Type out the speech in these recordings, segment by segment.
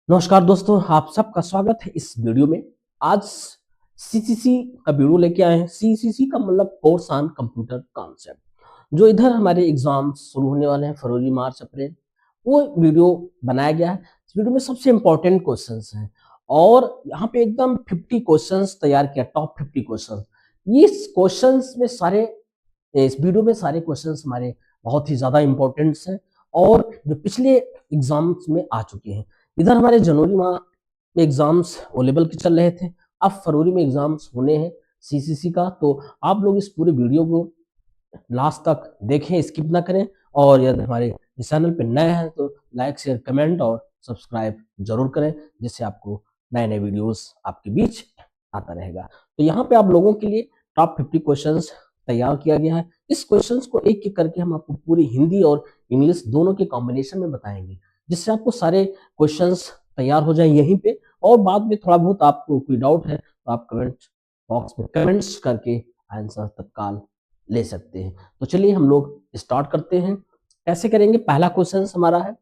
नमस्कार दोस्तों, आप सबका स्वागत है इस वीडियो में। आज सीसीसी का वीडियो लेके आए हैं। सीसीसी का मतलब कोर्स ऑन कंप्यूटर कॉन्सेप्ट, जो इधर हमारे एग्जाम शुरू होने वाले हैं फरवरी, मार्च, अप्रैल, वो वीडियो बनाया गया है। इस वीडियो में सबसे इम्पोर्टेंट क्वेश्चंस हैं और यहाँ पे एकदम 50 क्वेश्चंस तैयार किया, टॉप 50 क्वेश्चन। इस क्वेश्चंस में सारे इस वीडियो में सारे क्वेश्चंस हमारे बहुत ही ज्यादा इंपॉर्टेंट्स हैं और जो पिछले एग्जाम्स में आ चुके हैं। इधर हमारे जनवरी माह में एग्जाम्स ओ लेवल के चल रहे थे, अब फरवरी में एग्जाम्स होने हैं सीसीसी का। तो आप लोग इस पूरे वीडियो को लास्ट तक देखें, स्किप ना करें। और यदि हमारे इस चैनल पे नए हैं तो लाइक, शेयर, कमेंट और सब्सक्राइब जरूर करें, जिससे आपको नए नए वीडियोस आपके बीच आता रहेगा। तो यहाँ पे आप लोगों के लिए टॉप 50 क्वेश्चंस तैयार किया गया है। इस क्वेश्चंस को एक एक करके हम आपको पूरी हिंदी और इंग्लिश दोनों के कॉम्बिनेशन में बताएंगे, जिससे आपको सारे क्वेश्चंस तैयार हो जाए यहीं पे। और बाद में थोड़ा बहुत आपको कोई डाउट है तो आप कमेंट बॉक्स में कमेंट्स करके आंसर तत्काल ले सकते हैं। तो चलिए हम लोग स्टार्ट करते हैं। कैसे करेंगे? पहला क्वेश्चन हमारा है,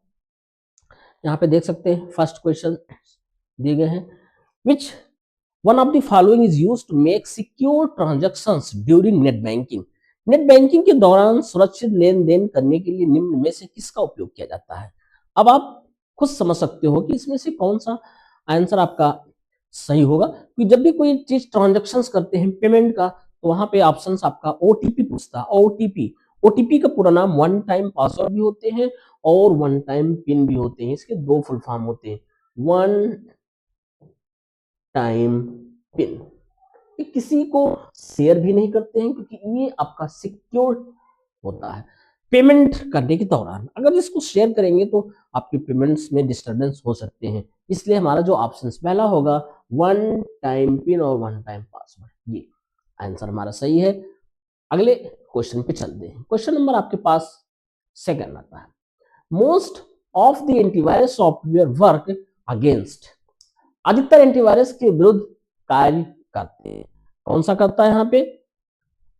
यहाँ पे देख सकते हैं फर्स्ट क्वेश्चन दिए गए हैं। Which one of the following is used to make secure transactions during net banking. Net banking के दौरान सुरक्षित लेन देन करने के लिए निम्न में से किसका उपयोग किया जाता है? अब आप खुद समझ सकते हो कि इसमें से कौन सा आंसर आपका सही होगा। कि जब भी कोई चीज ट्रांजैक्शंस करते हैं पेमेंट का, तो वहां पे ऑप्शंस आपका ओटीपी पूछता है। ओटीपी ओटीपी का पूरा नाम वन टाइम पासवर्ड भी होते हैं और वन टाइम पिन भी होते हैं। इसके दो फुल फॉर्म होते हैं, वन टाइम पिन। ये किसी को शेयर भी नहीं करते हैं क्योंकि ये आपका सिक्योर होता है। पेमेंट करने के दौरान अगर इसको शेयर करेंगे तो आपके पेमेंट्स में डिस्टरबेंस हो सकते हैं, इसलिए हमारा जो ऑप्शन पहला होगा वन टाइम पिन और वन टाइम पासवर्ड, ये आंसर हमारा सही है। अगले क्वेश्चन पे चलते हैं। क्वेश्चन नंबर आपके पास सेकंड आता है। Most of the antivirus software work against. अधिकतर एंटीवायरस के विरुद्ध कार्य करते हैं। कौन सा करता है? यहाँ पे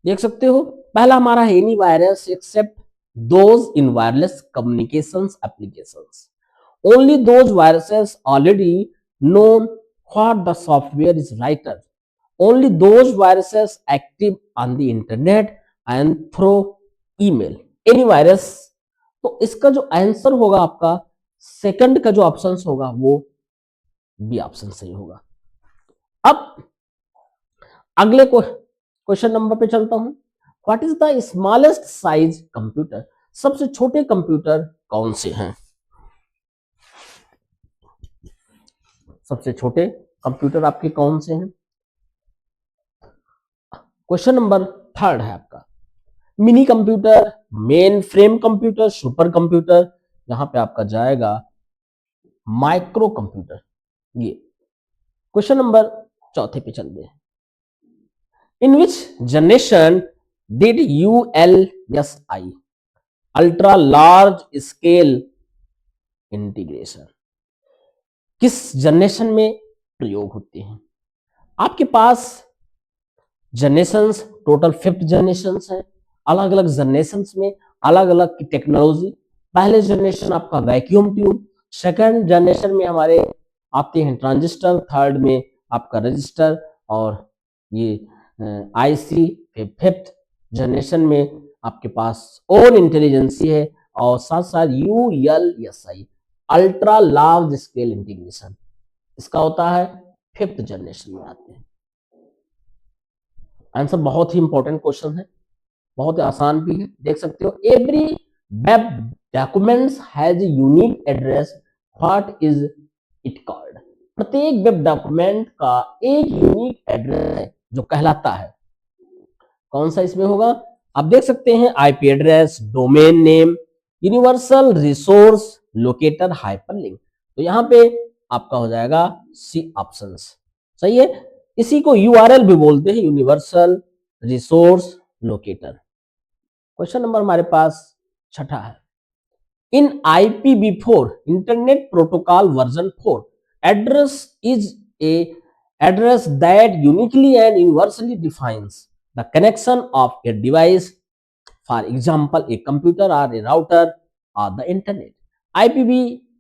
देख सकते हो, पहला हमारा है any virus except those in wireless communications applications. Only those viruses already known what the software is writer. Only those viruses active on the internet and through email. Any virus, तो इसका जो आंसर होगा आपका second का जो option होगा वो B option सही होगा। अब अगले को क्वेश्चन नंबर पे चलता हूं। What is the smallest size computer? सबसे छोटे कंप्यूटर कौन से हैं? सबसे छोटे कंप्यूटर आपके कौन से हैं? क्वेश्चन नंबर थर्ड है आपका, mini computer, mainframe computer, super computer. यहां पे आपका जाएगा माइक्रो कंप्यूटर। ये क्वेश्चन नंबर चौथे पे चलते हैं। In which generation did ULSI ultra large scale integration किस जनरेशन में प्रयोग होते हैं? आपके पास जनरेशंस टोटल 5 जनरेशंस हैं। अलग अलग जनरेशंस में अलग अलग की टेक्नोलॉजी। पहले जनरेशन आपका वैक्यूम ट्यूब, सेकंड जनरेशन में हमारे आते हैं ट्रांजिस्टर, थर्ड में आपका रजिस्टर, और ये आईसी। फिफ्थ जनरेशन में आपके पास ओन इंटेलिजेंसी है, और साथ साथ ULSI ultra large scale integration इसका होता है फिफ्थ जनरेशन में आते हैं। आंसर बहुत ही इंपॉर्टेंट क्वेश्चन है, बहुत ही आसान भी है। देख सकते हो, every web documents has unique address, what is it called? प्रत्येक वेब डॉक्यूमेंट का एक यूनिक एड्रेस है जो कहलाता है। कौन सा इसमें होगा? आप देख सकते हैं, IP address, domain name, universal resource locator, hyperlink. तो यहां पे आपका हो जाएगा सी ऑप्शन सही है। इसी को यूआरएल भी बोलते हैं, universal resource locator. Question number हमारे पास छठा है। इन IPv4 internet protocol version 4 address is a address that uniquely and universally defines the connection of a device, for example a computer और ए राउटर और द इंटरनेट।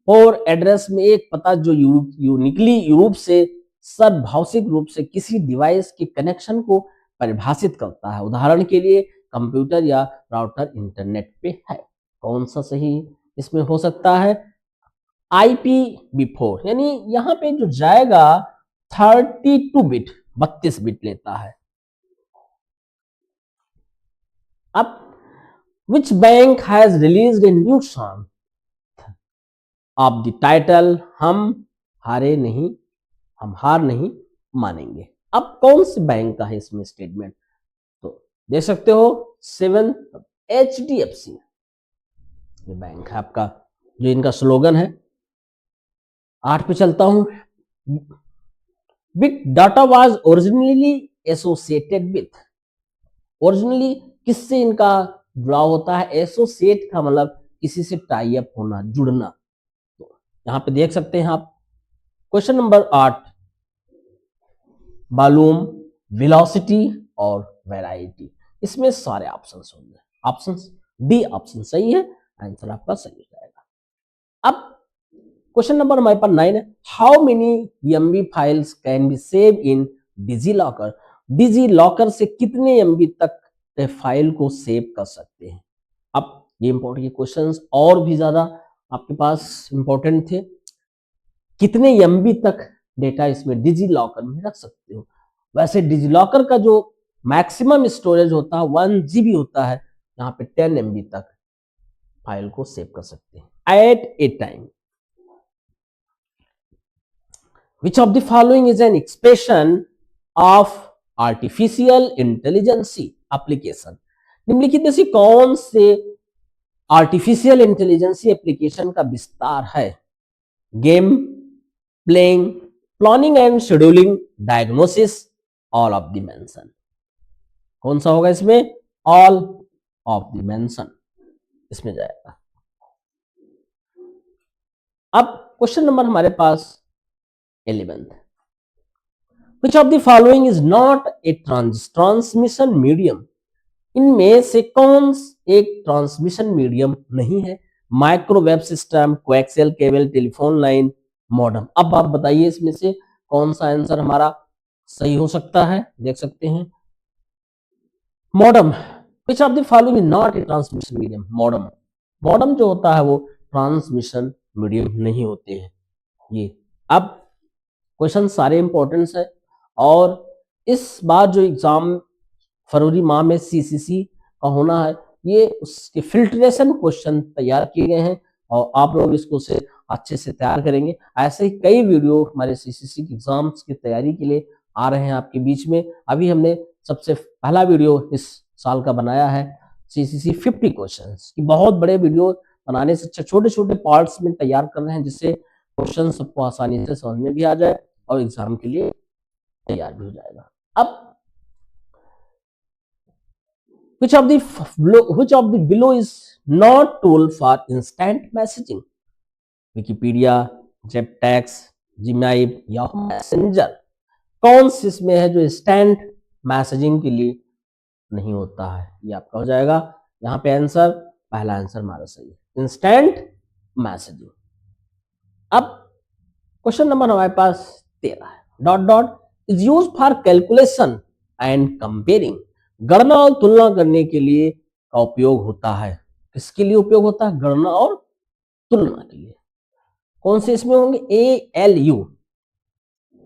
और address में एक पता जो यूनिकली रूप से सद्भावसिक रूप से किसी डिवाइस के कनेक्शन को परिभाषित करता है। उदाहरण के लिए कंप्यूटर या राउटर इंटरनेट पे है। कौन सा सही इसमें हो सकता है? IPv4, यानी यहाँ पे जो जाएगा 32 बिट 32 बिट लेता है। अब which bank has released a new song of the title हम हारे नहीं, हम हार नहीं मानेंगे। अब कौन से बैंक का है इसमें स्टेटमेंट? तो देख सकते हो 7 HDFC ये बैंक है आपका, जो इनका स्लोगन है। 8 पे चलता हूं। Big data was originally associated with, originally किससे इनका जुड़ाव होता है? एसोसिएट का मतलब किसी से टाई अप होना, जुड़ना। तो यहां पे देख सकते हैं आप क्वेश्चन नंबर 8, वॉल्यूम, वेलोसिटी और वैरायटी, इसमें सारे ऑप्शंस होंगे। ऑप्शन डी ऑप्शन सही है, आंसर आपका सही हो जाएगा। अब क्वेश्चन नंबर हमारे पास 9 है, how many MB files can be save in DigiLocker? DigiLocker से कितने MB तक फाइल को सेव कर सकते हैं? अब ये इंपॉर्टेंट क्वेश्चंस और भी ज्यादा आपके पास इंपॉर्टेंट थे। कितने MB तक डेटा इसमें डिजी लॉकर में रख सकते हो? वैसे डिजी लॉकर का जो मैक्सिमम स्टोरेज होता है 1 GB होता है, यहाँ पे 10 MB तक फाइल को सेव कर सकते हैं at a time. Which of the following is an expression of artificial intelligence application? निम्नलिखित में से कौन से आर्टिफिशियल इंटेलिजेंस एप्लीकेशन का विस्तार है? Game, playing, planning and scheduling, diagnosis, all of the mention. कौन सा होगा इसमें? ऑल ऑफ द मेंशन इसमें जाएगा। अब क्वेश्चन नंबर हमारे पास 11th, which of the following is not a transmission medium? इनमें से कौन एक ट्रांसमिशन मीडियम नहीं है? Microwave system, coaxial cable, telephone line, modem. अब आप बताइए इसमें से कौन सा आंसर हमारा सही हो सकता है? देख सकते हैं modem. which of the following is not a transmission medium? Modem, modem जो होता है वो ट्रांसमिशन मीडियम नहीं होते हैं ये। अब क्वेश्चन सारे इंपॉर्टेंट है, और इस बार जो एग्जाम फरवरी माह में CCC का होना है, ये उसके फिल्ट्रेशन क्वेश्चन तैयार किए गए हैं और आप लोग इसको से अच्छे से तैयार करेंगे। ऐसे ही कई वीडियो हमारे CCC के एग्जाम्स की तैयारी के लिए आ रहे हैं आपके बीच में। अभी हमने सबसे पहला वीडियो इस साल का बनाया है CCC 50 क्वेश्चंस की। बहुत बड़े वीडियो बनाने से छोटे छोटे पार्ट्स में तैयार कर रहे हैं, जिससे क्वेश्चन सबको आसानी से समझ में भी आ जाए और एग्जाम के लिए तैयार भी हो जाएगा। अब which of the below is not tool for instant messaging? Wikipedia, जेपटैक्स, जीमेल, याहू मैसेंजर। कौन सी इसमें है जो इंस्टेंट मैसेजिंग के लिए नहीं होता है? ये आपका हो जाएगा यहाँ पे आंसर, पहला आंसर हमारा सही है, इंस्टेंट मैसेजिंग। अब क्वेश्चन नंबर हमारे पास 13 है, dot dot is use for calculation and comparing. गणना और तुलना करने के लिए का उपयोग होता है। किसके लिए उपयोग होता है? गणना और तुलना के लिए। कौन से इसमें होंगे? ALU,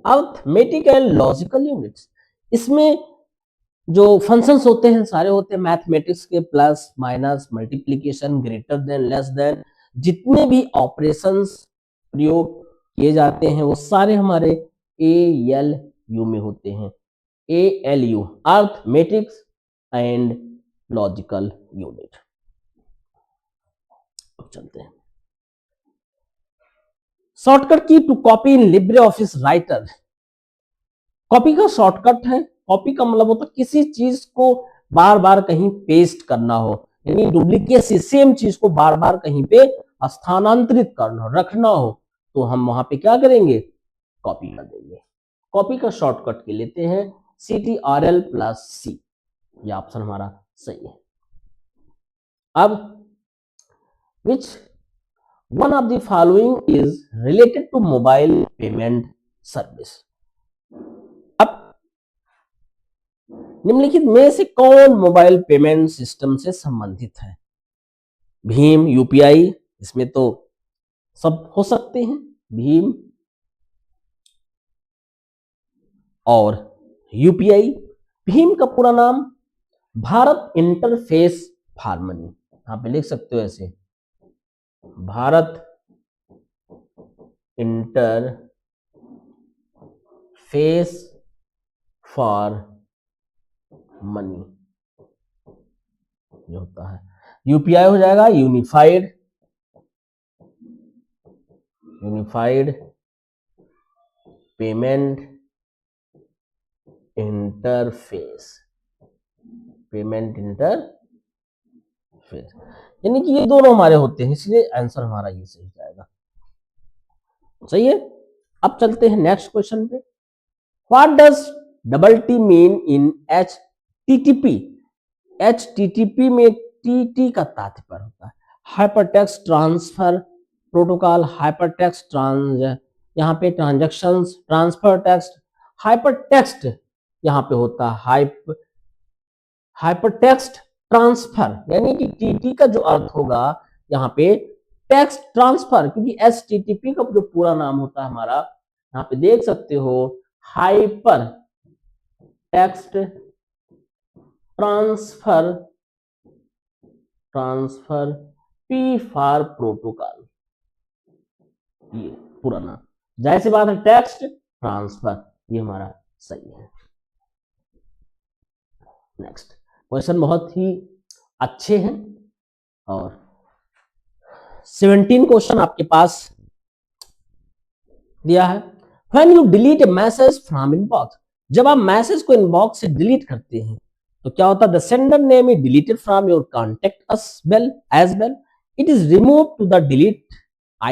arithmetic and logical units. इसमें जो फंक्शंस होते हैं सारे होते हैं मैथमेटिक्स के, plus, minus, multiplication, greater than, less than, जितने भी ऑपरेशंस प्रयोग किए जाते हैं वो सारे हमारे ALU में होते हैं। ALU, arithmetics and logical unit. अब चलते हैं शॉर्टकट की to copy in LibreOffice Writer. Copy का शॉर्टकट है, कॉपी का मतलब होता है किसी चीज को बार बार कहीं पेस्ट करना हो, यानी डुप्लीकेट से सेम चीज को बार बार कहीं पे स्थानांतरित करना हो, रखना हो, तो हम वहां पे क्या करेंगे? कॉपी कर देंगे। कॉपी का शॉर्टकट के लेते हैं CTRL+C, ये ऑप्शन हमारा सही है। अब which one of the following is related to mobile payment service. अब निम्नलिखित में से कौन मोबाइल पेमेंट सिस्टम से संबंधित है? भीम, यूपीआई, इसमें तो सब हो सकते हैं, भीम और यूपीआई। भीम का पूरा नाम भारत इंटरफेस फॉर मनी, यहां पे लिख सकते हो ऐसे, भारत इंटरफेस फॉर मनी जो होता है। यूपीआई हो जाएगा यूनिफाइड पेमेंट इंटरफेस, यानी कि ये दोनों हमारे होते हैं, इसलिए आंसर हमारा ये सही जाएगा। सही है। अब चलते हैं नेक्स्ट क्वेश्चन पे। What does double T mean in HTTP? HTTP में TT का तात्पर्य होता है हाइपरटेक्स्ट ट्रांसफर प्रोटोकॉल, हाइपरटेक्स्ट यहाँ पे ट्रांजैक्शंस, ट्रांसफर टेक्स्ट, हाइपरटेक्स्ट यहाँ पे होता है हाइपरटेक्स्ट ट्रांसफर, यानी कि टीटी का जो अर्थ होगा यहाँ पे टेक्स्ट ट्रांसफर, क्योंकि HTTP का जो पूरा नाम होता है हमारा, यहाँ पे देख सकते हो, hyper text transfer P for protocol, ये पूरा नाम। जाहिर सी बात है टेक्स्ट ट्रांसफर, ये हमारा सही है। नेक्स्ट क्वेश्चन बहुत ही अच्छे हैं और 17 क्वेश्चन आपके पास दिया है। When you delete a message from inbox, जब आप मैसेज को इनबॉक्स से डिलीट करते हैं तो क्या होता है? The sender name is deleted from your contact as well. It is removed to the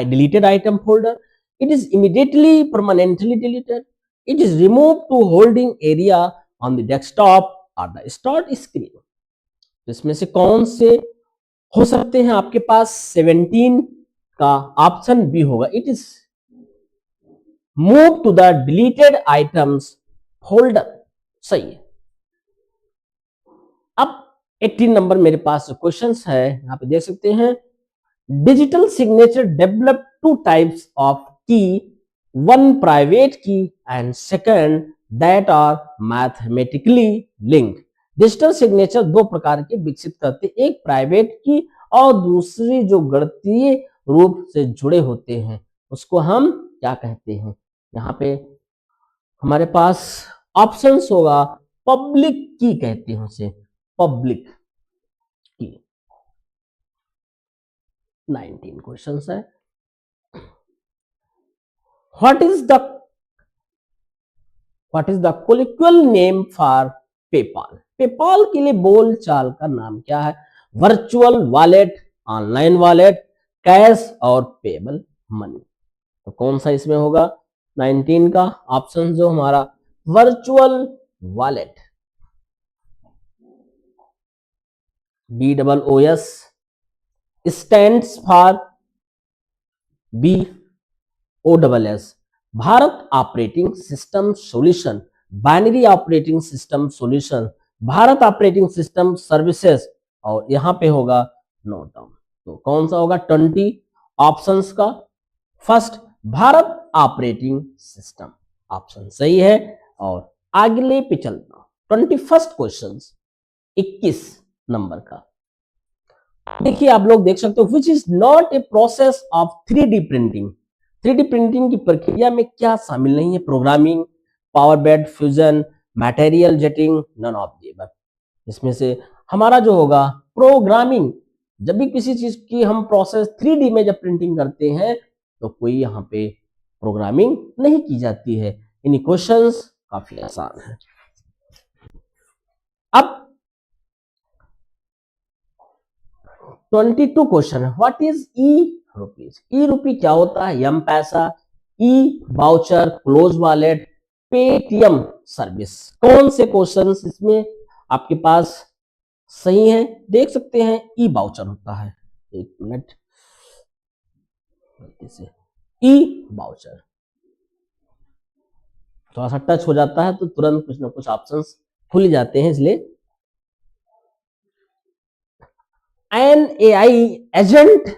deleted item folder. It is immediately permanently deleted. It is removed to holding area on the desktop or the start screen. तो इसमें से कौन से हो सकते हैं आपके पास? 17 का ऑप्शन बी होगा, it is move to the deleted items folder, सही है। अब 18 नंबर मेरे पास क्वेश्चंस है, यहां पे देख सकते हैं। Digital signature develop two types of key, one private key and second that are mathematically linked. Digital signature दो प्रकार के विकसित करते, एक प्राइवेट की और दूसरी जो गणितीय रूप से जुड़े होते हैं उसको हम क्या कहते हैं? यहाँ पे हमारे पास ऑप्शंस होगा, पब्लिक की कहते हैं उसे, पब्लिक की। 19 क्वेश्चंस है। What is the colloquial name for PayPal? PayPal के लिए बोल चाल का नाम क्या है? Virtual wallet, online wallet, cash और पेबल मनी। तो कौन सा इसमें होगा? 19 का ऑप्शन जो हमारा virtual wallet, BOOS stands for BOSS, Bharat operating system solution, binary operating system solution, Bharat operating system services, और यहां पे होगा नोट डाउन। तो कौन सा होगा 20 ऑप्शंस का? First Bharat operating system, option सही है। और अगले पे चलता 21st क्वेश्चन 21 नंबर का देखिए, आप लोग देख सकते हो, which is not a process of 3D printing. 3D printing की प्रक्रिया में क्या शामिल नहीं है? Programming, power bed fusion, material jetting, none of the above. इसमें से हमारा जो होगा प्रोग्रामिंग, जब भी किसी चीज की हम प्रोसेस 3D में जब प्रिंटिंग करते हैं तो कोई यहाँ पे प्रोग्रामिंग नहीं की जाती है। इन क्वेश्चंस काफी आसान है। अब 22 क्वेश्चन है। What is e rupees? E rupee क्या होता है? M Pesa, e voucher, close wallet, Paytm service. कौन से क्वेश्चंस इसमें आपके पास सही है? देख सकते हैं ई वाउचर होता है। एक मिनट, गलती से ई वाउचर, थोड़ा सा टच हो जाता है तो तुरंत कुछ ना कुछ ऑप्शंस खुल जाते हैं, इसलिए an AI agent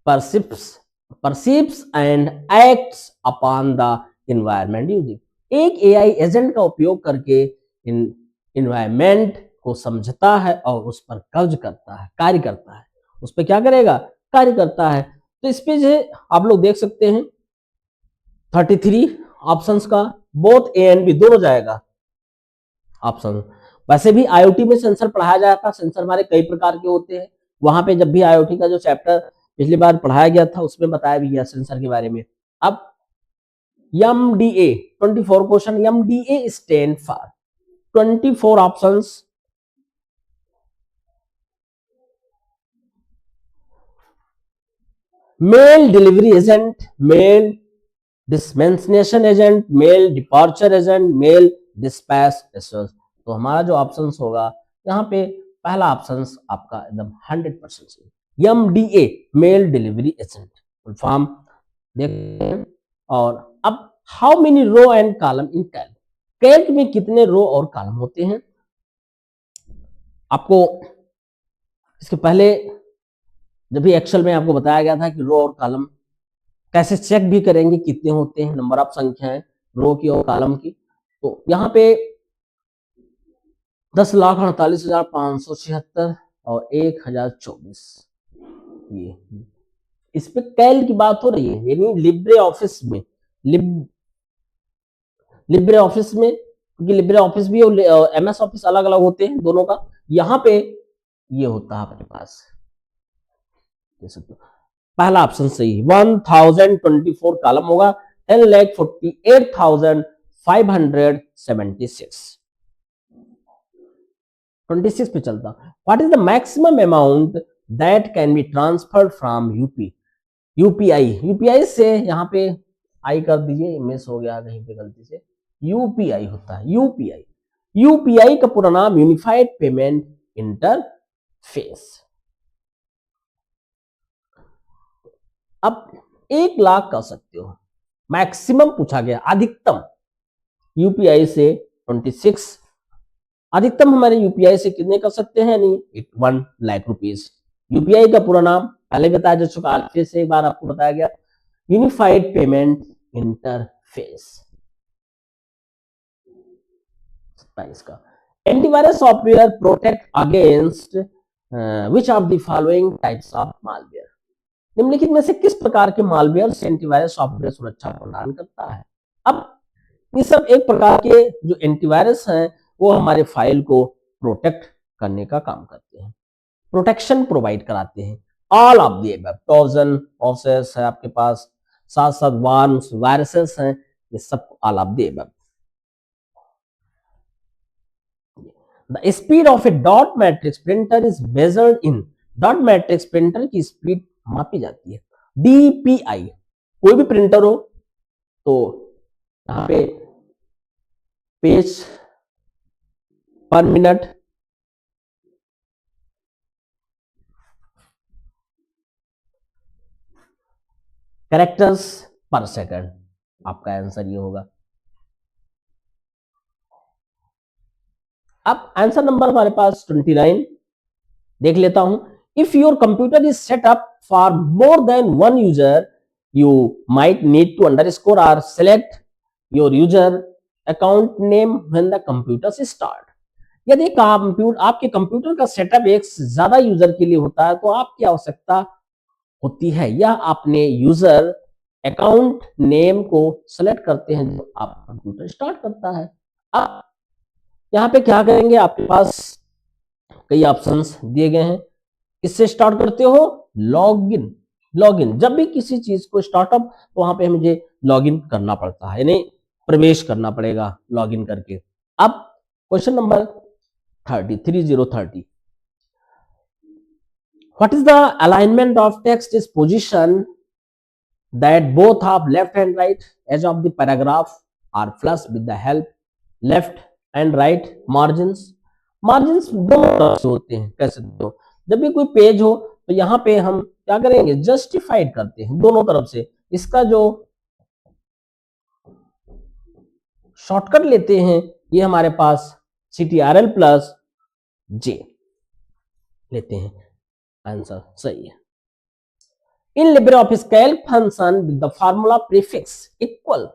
perceives perceives and acts upon the environment using, एक एआई एजेंट का उपयोग करके इन्वायरमेंट को समझता है और उस पर कार्य करता है, उस पर क्या करेगा, कार्य करता है। तो इस पे जो आप लोग देख सकते हैं 33 ऑप्शंस का बोथ ए एंड बी दोनों जाएगा ऑप्शन। वैसे भी आईओटी में सेंसर पढ़ाया जाता है, सेंसर हमारे कई प्रकार के होते हैं, वहां पे जब भी आईओटी का जो चैप्टर पिछली बार पढ़ाया गया था उसमें बताया भी गया सेंसर के बारे में। अब MDA 24 question, MDA stand for 24 options, mail delivery agent, mail dispensation agent, mail departure agent, mail dispatch agent. तो हमारा जो ऑप्शन होगा यहाँ पे पहला ऑप्शन आपका एकदम 100% सही, MDA mail delivery agent full form देख। और अब how many row and column in calc, calc में कितने रो और कॉलम होते हैं। आपको इसके पहले जब भी एक्सेल में आपको बताया गया था कि रो और कॉलम कैसे चेक भी करेंगे कितने होते हैं, नंबर ऑफ संख्याएं रो की और कॉलम की। तो यहाँ पे 10,48,576 और 1024, ये इस पे कैल की बात हो रही है, यानी लिब्रे ऑफिस में, लिब्रे ऑफिस में, क्योंकि लिब्रे ऑफिस भी और एमएस ऑफिस अलग अलग होते हैं दोनों का। यहाँ पे ये होता है अपने पास, पहला ऑप्शन सही, 1024 कॉलम होगा, 10,48,576 26 पे चलता। What is the maximum amount that can be transferred from UPI, UPI से यहाँ पे आई कर दीजिए, मिस हो गया कहीं पे गलती से, यूपीआई होता है, यूपीआई का पूरा नाम यूनिफाइड पेमेंट इंटरफेस। अब 1 लाख कर सकते हो, मैक्सिमम पूछा गया, अधिकतम यूपीआई से 26, अधिकतम हमारे यूपीआई से कितने कर सकते हैं, नहीं 1 लाख रुपीज। यूपीआई का पूरा नाम पहले बताया जा चुका, अच्छे से एक बार आपको बताया गया, यूनिफाइड पेमेंट इंटरफेस। इसका antivirus software protect against which of the following types of malware, निम्नलिखित में से किस प्रकार के मालवेयर से एंटीवायरस सॉफ्टवेयर सुरक्षा प्रदान करता है। अब ये सब एक प्रकार के जो एंटीवायरस हैं वो हमारे फाइल को प्रोटेक्ट करने का काम करते हैं, प्रोटेक्शन प्रोवाइड कराते हैं। All of the above, Trojan process है आपके पास, साथ साथ वार्म्स वायरसेस हैं, ये सब all of the above. The speed of A dot matrix printer is measured in, dot matrix printer की स्पीड मापी जाती है डीपीआई, कोई भी प्रिंटर हो तो यहाँ पे पेज पर मिनट, कैरेक्टर्स पर सेकंड, आपका आंसर ये होगा। अब आंसर नंबर हमारे पास 29 देख लेता हूं। If your computer is set up for more than 1 user you might need to underscore और select your user account name when the computer से स्टार्ट। यदि आपके कंप्यूटर का सेटअप एक से ज्यादा यूजर के लिए होता है तो आपकी आवश्यकता होती है या अपने यूजर अकाउंट नेम को सेलेक्ट करते हैं जो आप कंप्यूटर स्टार्ट करता है। अब यहाँ पे क्या करेंगे, आपके पास कई ऑप्शंस दिए गए हैं, इससे स्टार्ट करते हो लॉगिन, लॉगिन जब भी किसी चीज को स्टार्टअप तो वहां पे मुझे लॉगिन करना पड़ता है, यानी प्रवेश करना पड़ेगा लॉगिन करके। अब question number 30 What is the alignment of text is position that both of left and right edge of the paragraph are flush with the help left and right margins। Margin दोनों तरफ से होते हैं, कह सकते हो जब भी कोई पेज हो तो यहाँ पे हम क्या करेंगे, जस्टिफाइड करते हैं दोनों तरफ से। इसका जो शॉर्टकट लेते हैं ये हमारे पास CTRL प्लस J लेते हैं, आंसर सही है। इन Libre office Calc function with the formula prefix equal,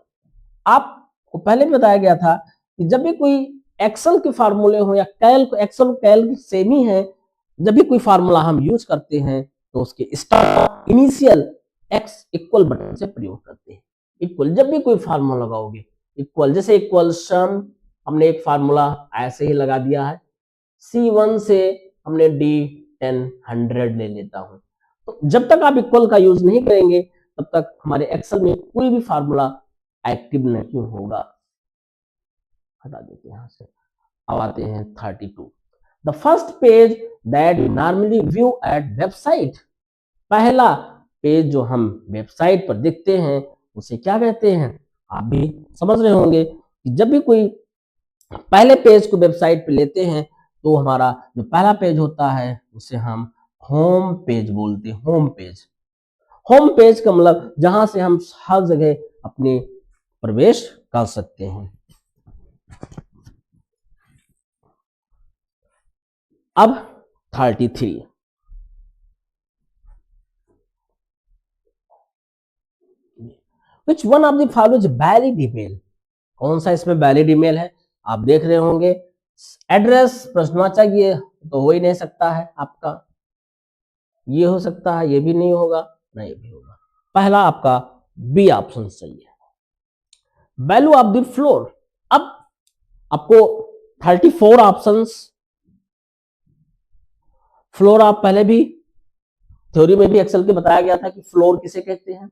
आपको पहले भी बताया गया था कि जब भी कोई एक्सेल के फार्मूले हो या कैल्क, एक्सेल कैल्क सेम ही है, जब भी कोई फार्मूला हम यूज करते हैं तो उसके start initial x equal button से प्रयोग करते हैं। इक्वल जब भी कोई फार्मूला लगाओगे इक्वल, जैसे इक्वल सम हमने एक फार्मूला ऐसे ही लगा दिया है, C1 से हमने D10 100 ले लेता हूं। तो जब तक आप इक्वल का यूज नहीं करेंगे तब तक हमारे एक्सेल में कोई भी फार्मूला एक्टिव नहीं होगा। हटा देते हैं यहां से। अब आते हैं 32। The first page that you normally view at website, पहला पेज जो हम वेबसाइट पर देखते हैं उसे क्या कहते हैं, आप भी समझ रहे होंगे कि जब भी कोई पहले पेज को वेबसाइट पे लेते हैं तो हमारा जो पहला पेज होता है उसे हम होम पेज बोलते हैं। होम पेज, होम पेज का मतलब जहां से हम हर जगह अपने प्रवेश कर सकते हैं। अब 33, Which one of the follows valid email, कौन सा इसमें वैलिड ईमेल है, आप देख रहे होंगे एड्रेस प्रश्नवाचक ये तो हो ही नहीं सकता है आपका, ये हो सकता है, ये भी नहीं होगा, नहीं भी होगा। पहला आपका बी ऑप्शन सही है। वैल्यू ऑफ द फ्लोर, अब आपको 34 ऑप्शंस, फ्लोर आप पहले भी थ्योरी में भी एक्सेल के बताया गया था कि फ्लोर किसे कहते हैं,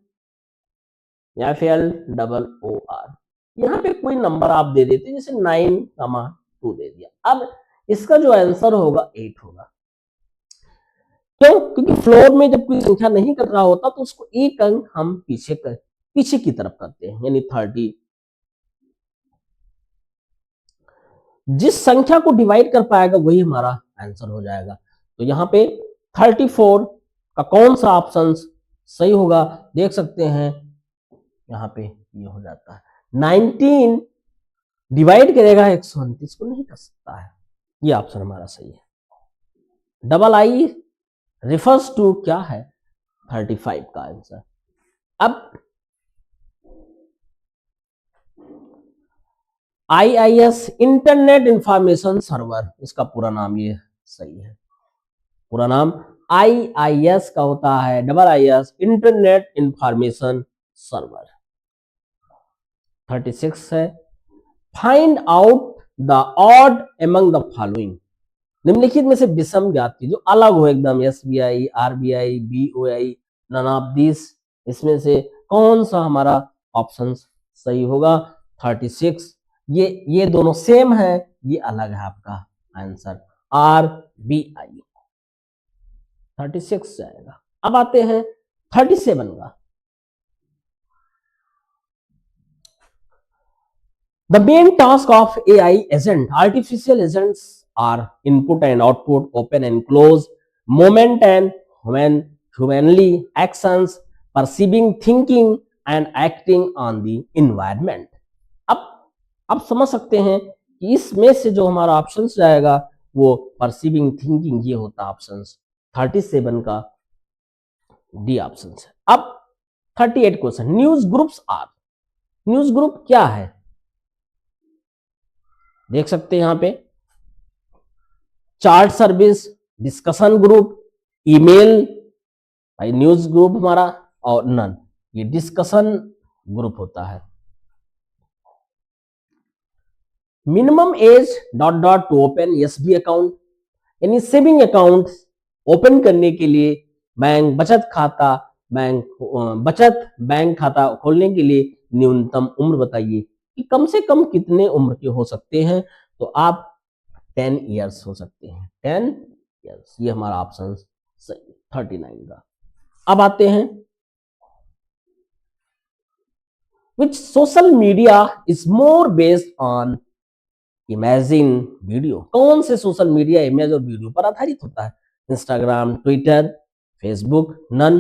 FLOOR। यहाँ पे कोई नंबर आप दे देते जैसे 9,2 दे दिया। अब इसका जो आंसर होगा 8 होगा। क्यों? क्योंकि फ्लोर में जब कोई संख्या नहीं कर रहा होता तो उसको एक अंक हम पीछे की तरफ करते हैं, यानी 30। जिस संख्या को डिवाइड कर पाएगा वही हमारा आंसर हो जाएगा। तो यहाँ पे 34 का कौन सा ऑप्शन सही होगा देख सकते हैं, यहाँ पे ये हो जाता है 19 डिवाइड करेगा 129 को नहीं कर सकता है, ये ऑप्शन हमारा सही है। डबल आई रिफर्स टू क्या है, 35 का आंसर। अब IIS इंटरनेट इंफॉर्मेशन सर्वर, इसका पूरा नाम ये सही है, पूरा नाम IIS का होता है, IIS इंटरनेट इंफॉर्मेशन सर्वर। 36 है find out the odd among the following, निम्नलिखित में से विषम ज्ञात की जो अलग हो एकदम, SBI, RBI, BOI, none of this, इसमें से कौन सा हमारा ऑप्शन सही होगा। 36 ये दोनों सेम है, ये अलग है आपका आंसर RBI, 36 जाएगा। अब आते हैं 37 का। The main task of AI agent, artificial agents are input and output, open and close, moment and humanly actions, perceiving, thinking and acting on the environment। अब समझ सकते हैं कि इसमें से जो हमारा ऑप्शन जाएगा वो परसीविंग, थिंकिंग, ये होता है ऑप्शन 37 का डी ऑप्शन है। अब 38 question, news groups are, news group क्या है देख सकते हैं यहाँ पे, chart service, discussion group, email, भाई न्यूज ग्रुप हमारा, और नन, ये डिस्कशन ग्रुप होता है। Minimum age to open SB account, यानी सेविंग अकाउंट ओपन करने के लिए बैंक बचत खाता खोलने के लिए न्यूनतम उम्र बताइए कि कम से कम कितने उम्र के हो सकते हैं, तो आप 10 इयर्स हो सकते हैं, 10 इयर्स, ये हमारा ऑप्शन सही 39 का। अब आते हैं which social media is more based on imagine video, कौन से सोशल मीडिया इमेज और वीडियो पर आधारित होता है, इंस्टाग्राम, ट्विटर, फेसबुक नन।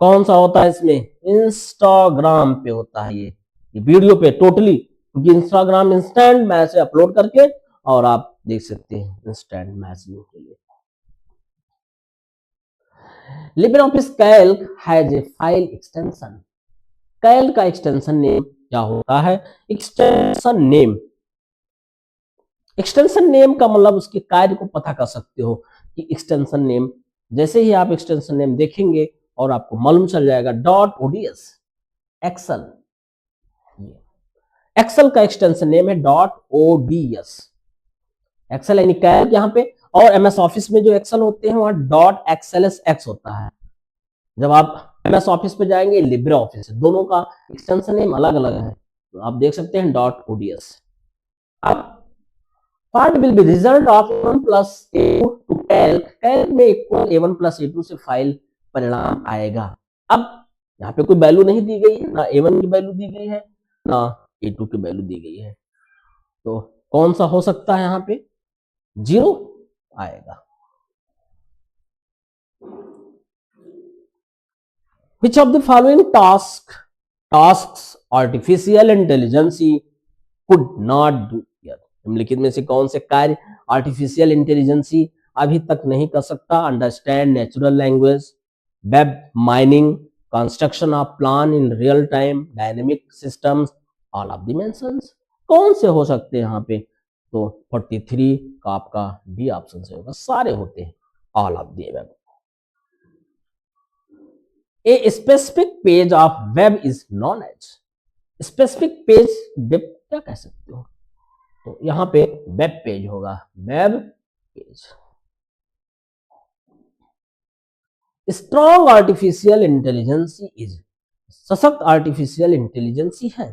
कौन सा होता है इसमें? इंस्टाग्राम पे होता है ये वीडियो पे टोटली, क्योंकि इंस्टाग्राम इंस्टेंट मैसेज अपलोड करके और आप देख सकते हैं इंस्टेंट मैसेजिंग के लिए। Libre office Calc has a file extension. Calc का एक्सटेंशन नेम क्या होता है? Extension name. एक्सटेंशन नेम का मतलब उसके कार्य को पता कर सकते हो कि एक्सटेंशन नेम, जैसे ही आप एक्सटेंशन नेम देखेंगे और आपको मालूम चल जाएगा डॉट ओडीएस एक्सेल। एक्सेल का एक्सटेंशन नेम है डॉट ओडीएस एक्सेल यानी कैल्क यहाँ पे, और एमएस ऑफिस में जो एक्सेल होते हैं वहां डॉट एक्सएलएसएक्स होता है। जब आप एमएस ऑफिस पे जाएंगे लिब्रे ऑफिस, दोनों का एक्सटेंशन नेम अलग अलग है, तो आप देख सकते हैं डॉट ओडीएस। अब part will be result of A1 plus A2 to calc. Calc में इक्वल A1 plus A2 से फाइल परिणाम आएगा। अब यहाँ पे कोई वैल्यू नहीं दी गई है, ना A1 की वैल्यू दी गई है ना A2 की वैल्यू दी गई है, तो कौन सा हो सकता है? यहाँ पे 0 आएगा। Which of the following tasks artificial intelligence could not do? निम्नलिखित में से कौन से कार्य आर्टिफिशियल इंटेलिजेंसी अभी तक नहीं कर सकता? Understand natural language, web mining, construction of plan in real time, dynamic systems, all of the mentions. कौन से हो सकते हैं यहाँ पे? तो 43 का आपका डी ऑप्शन से होगा, सारे होते हैं all of the above. A specific page of web is known as. Specific page web क्या कह सकते हो? तो यहां पे वेब पेज होगा, web page. Strong artificial intelligence is, सशक्त आर्टिफिशियल इंटेलिजेंसी है,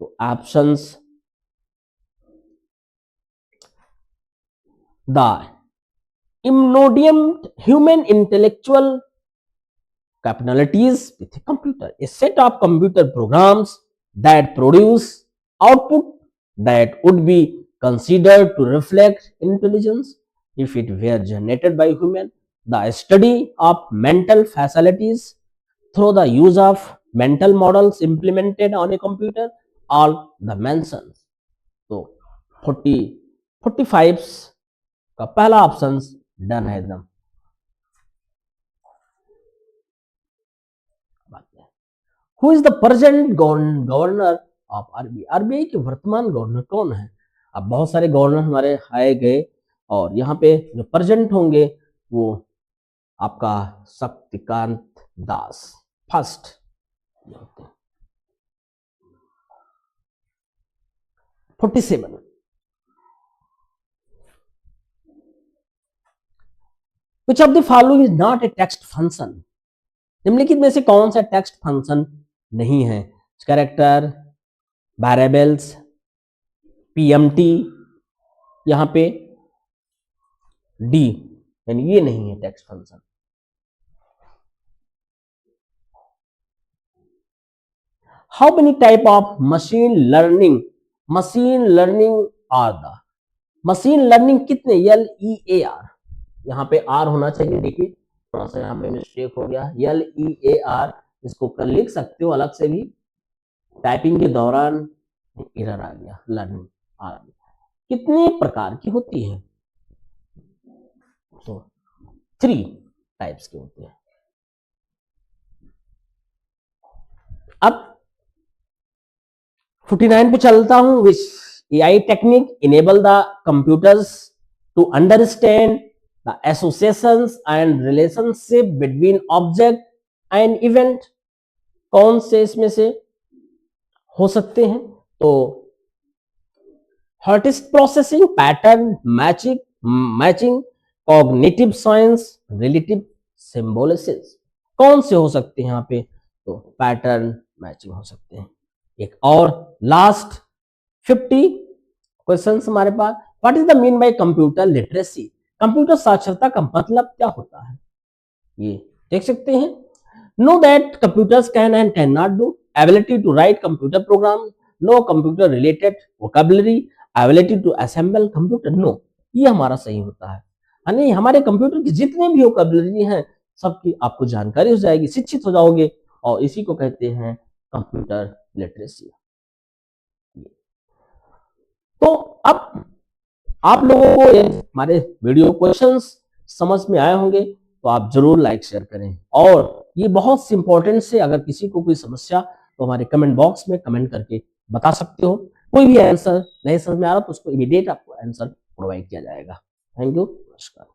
तो ऑप्शंस द इम्नोडियम human intellectual capabilities with a computer, a set of computer programs that produce output that would be considered to reflect intelligence if it were generated by human, the study of mental facilities through the use of mental models implemented on a computer, all the mentions। तो 45 का पहला option done है एकदम। Who is the present governor of RBI? RBI के वर्तमान governor कौन है? अब बहुत सारे गवर्नर हमारे आए गए और यहाँ पे जो प्रेजेंट होंगे वो आपका Shaktikanta Das first. 47 Which of the following is not a text function? निम्नलिखित में से कौन सा टेक्स्ट फंक्शन नहीं है? कैरेक्टर, वेरिएबल्स, पीएमटी, यहां पे डी यानी ये नहीं है text function. How many type of machine learning are the? Machine learning कितने? LEAR, यहां पे आर होना चाहिए, देखिए थोड़ा सा यहाँ पे मिस्टेक हो गया, LEAR इसको कर लिख सकते हो अलग से भी, टाइपिंग के दौरान एरर आ गया, लर्निंग आ गया। कितने प्रकार की होती है? तो 3 टाइप्स के होते हैं। अब 49 पे चलता हूं। Which AI technique enable the computers to understand the associations and relationship between object and event? कौन से इसमें से हो सकते हैं? तो heuristic processing, pattern matching, cognitive science, relative सिंबोलिसिस। कौन से हो सकते हैं यहाँ पे? तो पैटर्न मैचिंग हो सकते हैं। एक और लास्ट 50 क्वेश्चंस हमारे पास। What is the mean by computer literacy? Computer साक्षरता का मतलब क्या होता है? ये देख सकते हैं। Know that computers can and can not do, ability to write computer program, know computer related vocabulary, ability to assemble computer. No, ये हमारा सही होता है। यानी हमारे कंप्यूटर की जितने भी वोकैबुलरी हैं सबकी आपको जानकारी हो जाएगी, शिक्षित हो जाओगे, और इसी को कहते हैं कंप्यूटर लिटरेसी। तो अब आप लोगों को ये हमारे वीडियो क्वेश्चंस समझ में आए होंगे, तो आप जरूर लाइक शेयर करें, और ये बहुत इंपॉर्टेंट से अगर किसी को कोई समस्या तो हमारे कमेंट बॉक्स में कमेंट करके बता सकते हो। कोई भी आंसर नहीं समझ में आ रहा तो उसको इमीडिएट आपको आंसर प्रोवाइड किया जाएगा। थैंक यू, नमस्कार।